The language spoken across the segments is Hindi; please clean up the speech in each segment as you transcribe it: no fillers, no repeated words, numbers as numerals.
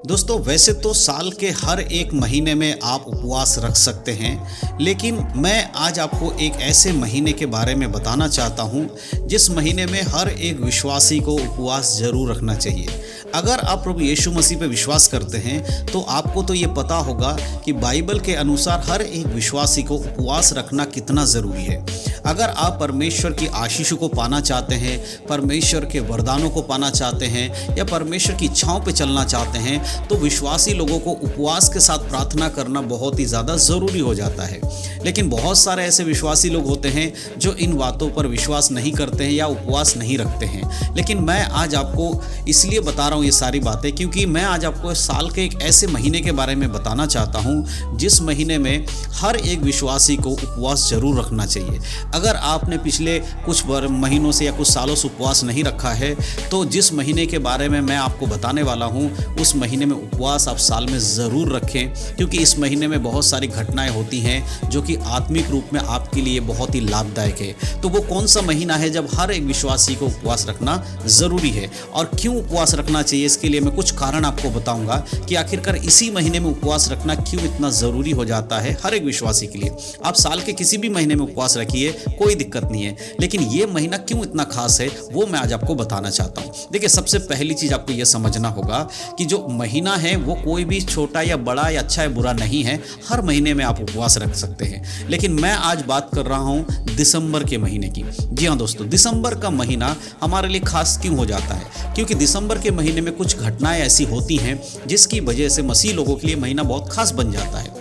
दोस्तों वैसे तो साल के हर एक महीने में आप उपवास रख सकते हैं, लेकिन मैं आज आपको एक ऐसे महीने के बारे में बताना चाहता हूं जिस महीने में हर एक विश्वासी को उपवास जरूर रखना चाहिए। अगर आप प्रभु यीशु मसीह पे विश्वास करते हैं तो आपको तो ये पता होगा कि बाइबल के अनुसार हर एक विश्वासी को उपवास रखना कितना ज़रूरी है। अगर आप परमेश्वर की आशीष को पाना चाहते हैं, परमेश्वर के वरदानों को पाना चाहते हैं या परमेश्वर की इच्छाओं पे चलना चाहते हैं तो विश्वासी लोगों को उपवास के साथ प्रार्थना करना बहुत ही ज़्यादा ज़रूरी हो जाता है। लेकिन बहुत सारे ऐसे विश्वासी लोग होते हैं जो इन बातों पर विश्वास नहीं करते हैं या उपवास नहीं रखते हैं। लेकिन मैं आज आपको इसलिए बता रहा हूँ ये सारी बातें क्योंकि मैं आज आपको साल के एक ऐसे महीने के बारे में बताना चाहता हूँ जिस महीने में हर एक विश्वासी को उपवास जरूर रखना चाहिए। अगर आपने पिछले कुछ महीनों से या कुछ सालों से उपवास नहीं रखा है तो जिस महीने के बारे में मैं आपको बताने वाला हूँ उस महीने में उपवास आप साल में ज़रूर रखें, क्योंकि इस महीने में बहुत सारी घटनाएं होती हैं जो कि आत्मिक रूप में आपके लिए बहुत ही लाभदायक है। तो वो कौन सा महीना है जब हर एक विश्वासी को उपवास रखना ज़रूरी है और क्यों उपवास रखना चाहिए, इसके लिए मैं कुछ कारण आपको बताऊंगा कि आखिरकार इसी महीने में उपवास रखना क्यों इतना ज़रूरी हो जाता है हर एक विश्वासी के लिए। आप साल के किसी भी महीने में उपवास रखिए, कोई दिक्कत नहीं है, लेकिन ये महीना क्यों इतना खास है वो मैं आज आपको बताना चाहता हूँ। देखिए, सबसे पहली चीज़ आपको ये समझना होगा कि जो महीना है वो कोई भी छोटा या बड़ा या अच्छा या बुरा नहीं है। हर महीने में आप उपवास रख सकते हैं, लेकिन मैं आज बात कर रहा हूँ दिसंबर के महीने की। जी हाँ दोस्तों, दिसंबर का महीना हमारे लिए खास क्यों हो जाता है? क्योंकि दिसंबर के महीने में कुछ घटनाएं ऐसी होती हैं जिसकी वजह से मसीह लोगों के लिए महीना बहुत खास बन जाता है।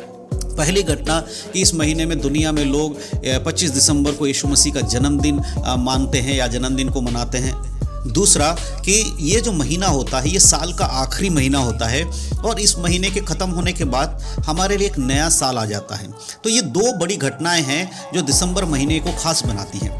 पहली घटना कि इस महीने में दुनिया में लोग 25 दिसंबर को यीशु मसीह का जन्मदिन मानते हैं या जन्मदिन को मनाते हैं। दूसरा कि ये जो महीना होता है ये साल का आखिरी महीना होता है और इस महीने के ख़त्म होने के बाद हमारे लिए एक नया साल आ जाता है। तो ये दो बड़ी घटनाएं हैं जो दिसंबर महीने को खास बनाती हैं।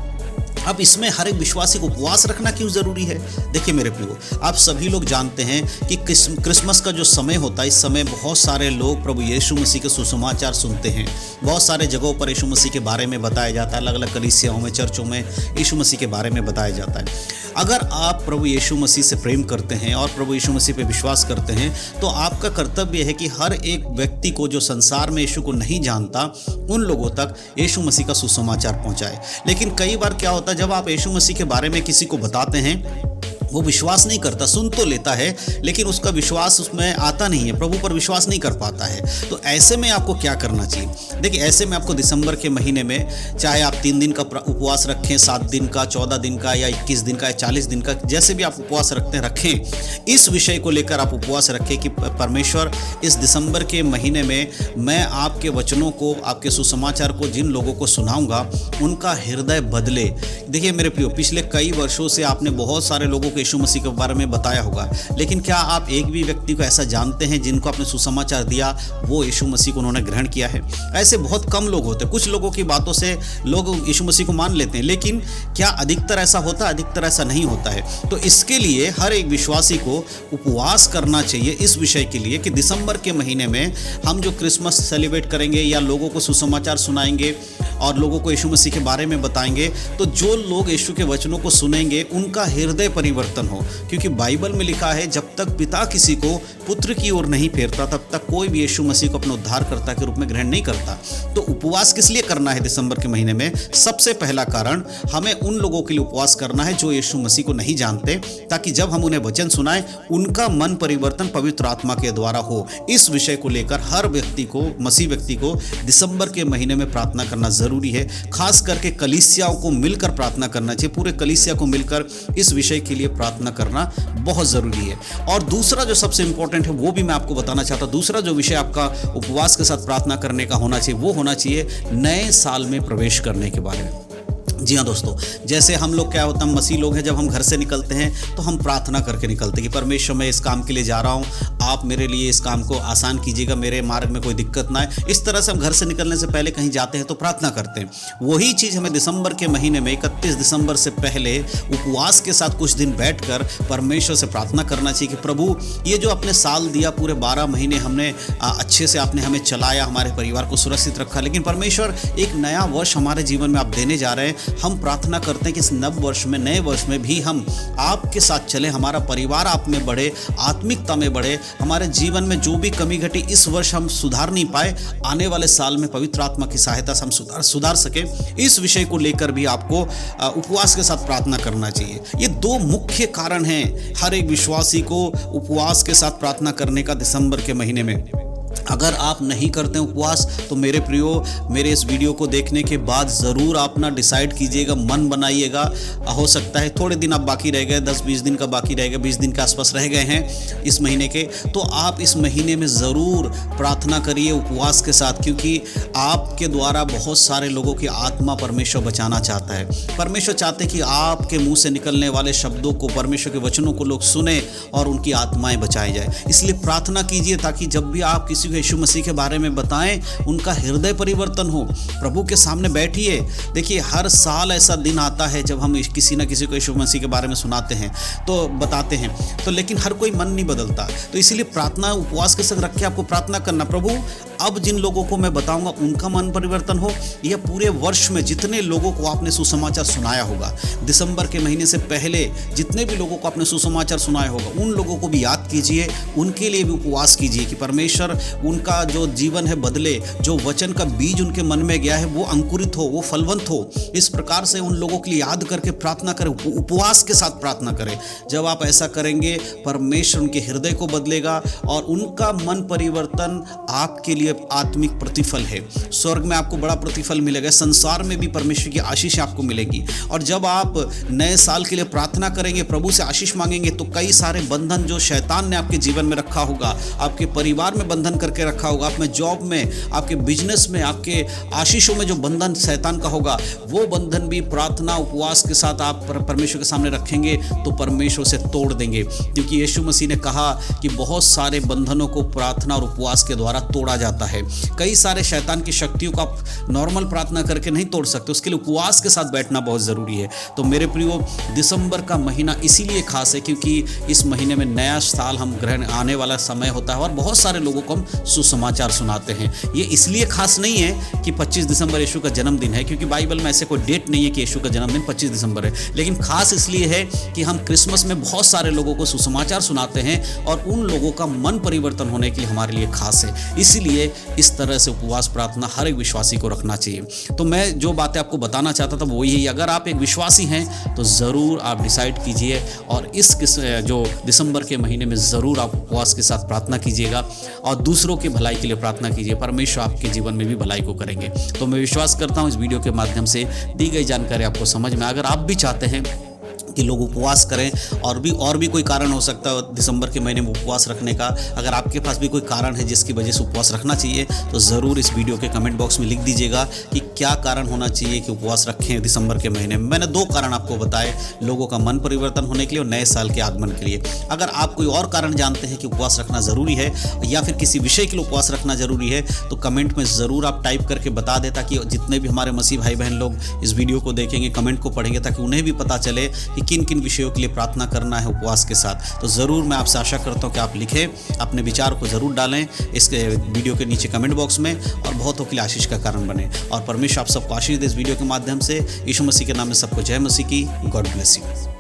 अब इसमें हर एक विश्वासी को उपवास रखना क्यों ज़रूरी है? देखिए मेरे प्रियो, आप सभी लोग जानते हैं कि क्रिसमस का जो समय होता है, इस समय बहुत सारे लोग प्रभु यीशु मसीह के सुसमाचार सुनते हैं। बहुत सारे जगहों पर यीशु मसीह के बारे में बताया जाता है, अलग अलग कलीसियाओं में, चर्चों में यीशु मसीह के बारे में बताया जाता है। अगर आप प्रभु यीशु मसीह से प्रेम करते हैं और प्रभु यीशु मसीह पे विश्वास करते हैं तो आपका कर्तव्य है कि हर एक व्यक्ति को जो संसार में यीशु को नहीं जानता उन लोगों तक यीशु मसीह का सुसमाचार पहुंचाए। लेकिन कई बार क्या होता है, जब आप यीशु मसीह के बारे में किसी को बताते हैं वो विश्वास नहीं करता, सुन तो लेता है लेकिन उसका विश्वास उसमें आता नहीं है, प्रभु पर विश्वास नहीं कर पाता है। तो ऐसे में आपको क्या करना चाहिए? देखिए, ऐसे में आपको दिसंबर के महीने में चाहे आप 3 दिन का उपवास रखें, 7 दिन का, 14 दिन का या 21 दिन का या 40 दिन का, जैसे भी आप उपवास रखते हैं रखें। इस विषय को लेकर आप उपवास रखें कि परमेश्वर इस दिसंबर के महीने में मैं आपके वचनों को, आपके सुसमाचार को जिन लोगों को सुनाऊंगा उनका हृदय बदले। देखिए मेरे प्रियो, पिछले कई वर्षों से आपने बहुत सारे लोगों यीशु मसीह के बारे में बताया होगा, लेकिन क्या आप एक भी व्यक्ति को ऐसा जानते हैं जिनको आपने सुसमाचार दिया वो यीशु मसीह को उन्होंने ग्रहण किया है? ऐसे बहुत कम लोग होते हैं। कुछ लोगों की बातों से लोग यीशु मसीह को मान लेते हैं, लेकिन क्या अधिकतर ऐसा होता है? अधिकतर ऐसा नहीं होता है। तो इसके लिए हर एक विश्वासी को उपवास करना चाहिए इस विषय के लिए कि दिसंबर के महीने में हम जो क्रिसमस सेलिब्रेट करेंगे या लोगों को सुसमाचार सुनाएंगे और लोगों को यीशु मसीह के बारे में बताएंगे, तो जो लोग यीशु के वचनों को सुनेंगे उनका हृदय परिवर्तन हो। क्योंकि बाइबल में लिखा है, जब तक पिता किसी को पुत्र की ओर नहीं फेरता तब तक कोई भी यीशु मसीह को अपने उद्धारकर्ता के रूप में ग्रहण नहीं करता। तो उपवास किस लिए करना है दिसंबर के महीने में? सबसे पहला कारण, हमें उन लोगों के लिए उपवास करना है जो यीशु मसीह को नहीं जानते, ताकि जब हम उन्हें वचन सुनाएं उनका मन परिवर्तन पवित्र आत्मा के द्वारा हो। इस विषय को लेकर हर व्यक्ति को, मसीह व्यक्ति को दिसंबर के महीने में प्रार्थना करना जरूरी है। खास करके कलीसियाओं को मिलकर प्रार्थना करना चाहिए, पूरे कलीसिया को मिलकर इस विषय के लिए प्रार्थना करना बहुत ज़रूरी है। और दूसरा जो सबसे इंपॉर्टेंट है वो भी मैं आपको बताना चाहता हूँ। दूसरा जो विषय आपका उपवास के साथ प्रार्थना करने का होना चाहिए वो होना चाहिए नए साल में प्रवेश करने के बारे में। जी हाँ दोस्तों, जैसे हम लोग क्या होता है, मसीह लोग हैं, जब हम घर से निकलते हैं तो हम प्रार्थना करके निकलते हैं कि परमेश्वर मैं इस काम के लिए जा रहा हूँ, आप मेरे लिए इस काम को आसान कीजिएगा, मेरे मार्ग में कोई दिक्कत ना आए। इस तरह से हम घर से निकलने से पहले कहीं जाते हैं तो प्रार्थना करते हैं। वही चीज़ हमें दिसंबर के महीने में 31 दिसंबर से पहले उपवास के साथ कुछ दिन बैठकर परमेश्वर से प्रार्थना करना चाहिए कि प्रभु, ये जो आपने साल दिया, पूरे 12 महीने हमने अच्छे से आपने हमें चलाया, हमारे परिवार को सुरक्षित रखा, लेकिन परमेश्वर एक नया वर्ष हमारे जीवन में आप देने जा रहे हैं, हम प्रार्थना करते हैं कि इस नव वर्ष में, नए वर्ष में भी हम आपके साथ चले, हमारा परिवार आप में बढ़े, आत्मिकता में बढ़े, हमारे जीवन में जो भी कमी घटी इस वर्ष हम सुधार नहीं पाए, आने वाले साल में पवित्र आत्मा की सहायता से हम सुधार सके। इस विषय को लेकर भी आपको उपवास के साथ प्रार्थना करना चाहिए। ये दो मुख्य कारण हैं हर एक विश्वासी को उपवास के साथ प्रार्थना करने का दिसंबर के महीने में। अगर आप नहीं करते हैं उपवास तो मेरे प्रियो, मेरे इस वीडियो को देखने के बाद ज़रूर आप ना डिसाइड कीजिएगा, मन बनाइएगा। हो सकता है थोड़े दिन आप बाकी रह गए, 10-20 दिन का बाकी रह गया, 20 दिन के आसपास रह गए हैं इस महीने के, तो आप इस महीने में ज़रूर प्रार्थना करिए उपवास के साथ, क्योंकि आपके द्वारा बहुत सारे लोगों की आत्मा परमेश्वर बचाना चाहता है। परमेश्वर चाहते हैं कि आपके मुँह से निकलने वाले शब्दों को, परमेश्वर के वचनों को लोग सुने और उनकी आत्माएँ बचाई जाए। इसलिए प्रार्थना कीजिए ताकि जब भी आप किसी को यीशु मसीह के बारे में बताएं, उनका हृदय परिवर्तन हो। प्रभु के सामने बैठिए। देखिए, हर साल ऐसा दिन आता है जब हम किसी न किसी को यीशु मसीह के बारे में सुनाते हैं, तो बताते हैं, तो लेकिन हर कोई मन नहीं बदलता। तो इसीलिए प्रार्थना उपवास के साथ रख के आपको प्रार्थना करना, प्रभु अब जिन लोगों को मैं बताऊंगा उनका मन परिवर्तन हो। यह पूरे वर्ष में जितने लोगों को आपने सुसमाचार सुनाया होगा, दिसंबर के महीने से पहले जितने भी लोगों को आपने सुसमाचार सुनाया होगा, उन लोगों को भी याद कीजिए, उनके लिए भी उपवास कीजिए कि परमेश्वर उनका जो जीवन है बदले, जो वचन का बीज उनके मन में गया है वो अंकुरित हो, वो फलवंत हो। इस प्रकार से उन लोगों के लिए याद करके प्रार्थना करें, उपवास के साथ प्रार्थना करें। जब आप ऐसा करेंगे, परमेश्वर उनके हृदय को बदलेगा और उनका मन परिवर्तन आपके लिए आत्मिक प्रतिफल है। स्वर्ग में आपको बड़ा प्रतिफल मिलेगा, संसार में भी परमेश्वर की आशीष आपको मिलेगी। और जब आप नए साल के लिए प्रार्थना करेंगे, प्रभु से आशीष मांगेंगे, तो कई सारे बंधन जो शैतान ने आपके जीवन में रखा होगा, आपके परिवार में बंधन करके रखा होगा, आप में जॉब में, आपके बिजनेस में, आपके आशीषों में जो बंधन शैतान का होगा, वो बंधन भी प्रार्थना उपवास के साथ आप परमेश्वर के सामने रखेंगे तो परमेश्वर से तोड़ देंगे। क्योंकि यीशु मसीह ने कहा कि बहुत सारे बंधनों को प्रार्थना और उपवास के द्वारा तोड़ा जाता है। कई सारे शैतान की शक्तियों को आप नॉर्मल प्रार्थना करके नहीं तोड़ सकते, उसके लिए उपवास के साथ बैठना बहुत ज़रूरी है। तो मेरे प्रियो, दिसंबर का महीना इसीलिए खास है क्योंकि इस महीने में नया साल हम ग्रहण आने वाला समय होता है और बहुत सारे लोगों को हम सुसमाचार सुनाते हैं। ये इसलिए खास नहीं है कि 25 दिसंबर यीशु का जन्मदिन है, क्योंकि बाइबल में ऐसे कोई डेट नहीं है कि यीशु का जन्मदिन 25 दिसंबर है, लेकिन खास इसलिए है कि हम क्रिसमस में बहुत सारे लोगों को सुसमाचार सुनाते हैं और उन लोगों का मन परिवर्तन होने के लिए हमारे लिए खास है। इसीलिए इस तरह से उपवास प्रार्थना हर एक विश्वासी को रखना चाहिए। तो मैं जो बातें आपको बताना चाहता था वो यही, अगर आप एक विश्वासी हैं तो ज़रूर आप डिसाइड कीजिए और इस जो दिसंबर के महीने में ज़रूर आप उपवास के साथ प्रार्थना कीजिएगा और दूसरों की भलाई के लिए प्रार्थना कीजिए। परमेश्वर आपके जीवन में भी भलाई को करेंगे। तो मैं विश्वास करता हूँ इस वीडियो के माध्यम से दी गई जानकारी आपको समझ में। अगर आप भी चाहते हैं कि लोग उपवास करें, और भी कोई कारण हो सकता है दिसंबर के महीने में उपवास रखने का, अगर आपके पास भी कोई कारण है जिसकी वजह से उपवास रखना चाहिए तो ज़रूर इस वीडियो के कमेंट बॉक्स में लिख दीजिएगा कि क्या कारण होना चाहिए कि उपवास रखें दिसंबर के महीने में। मैंने 2 कारण आपको बताए, लोगों का मन परिवर्तन होने के लिए और नए साल के आगमन के लिए। अगर आप कोई और कारण जानते हैं कि उपवास रखना ज़रूरी है या फिर किसी विषय के लिए उपवास रखना ज़रूरी है तो कमेंट में ज़रूर आप टाइप करके बता दें, ताकि जितने भी हमारे मसीह भाई बहन लोग इस वीडियो को देखेंगे, कमेंट को पढ़ेंगे, ताकि उन्हें भी पता चले कि किन किन विषयों के लिए प्रार्थना करना है उपवास के साथ। तो ज़रूर मैं आपसे आशा करता हूँ कि आप लिखें, अपने विचार को ज़रूर डालें इस वीडियो के नीचे कमेंट बॉक्स में और बहुतों के लिए आशीष का कारण बने। और परमेश्वर आप सबको आशीष दे इस वीडियो के माध्यम से। यीशु मसीह के नाम में सबको जय मसीह की। God bless you.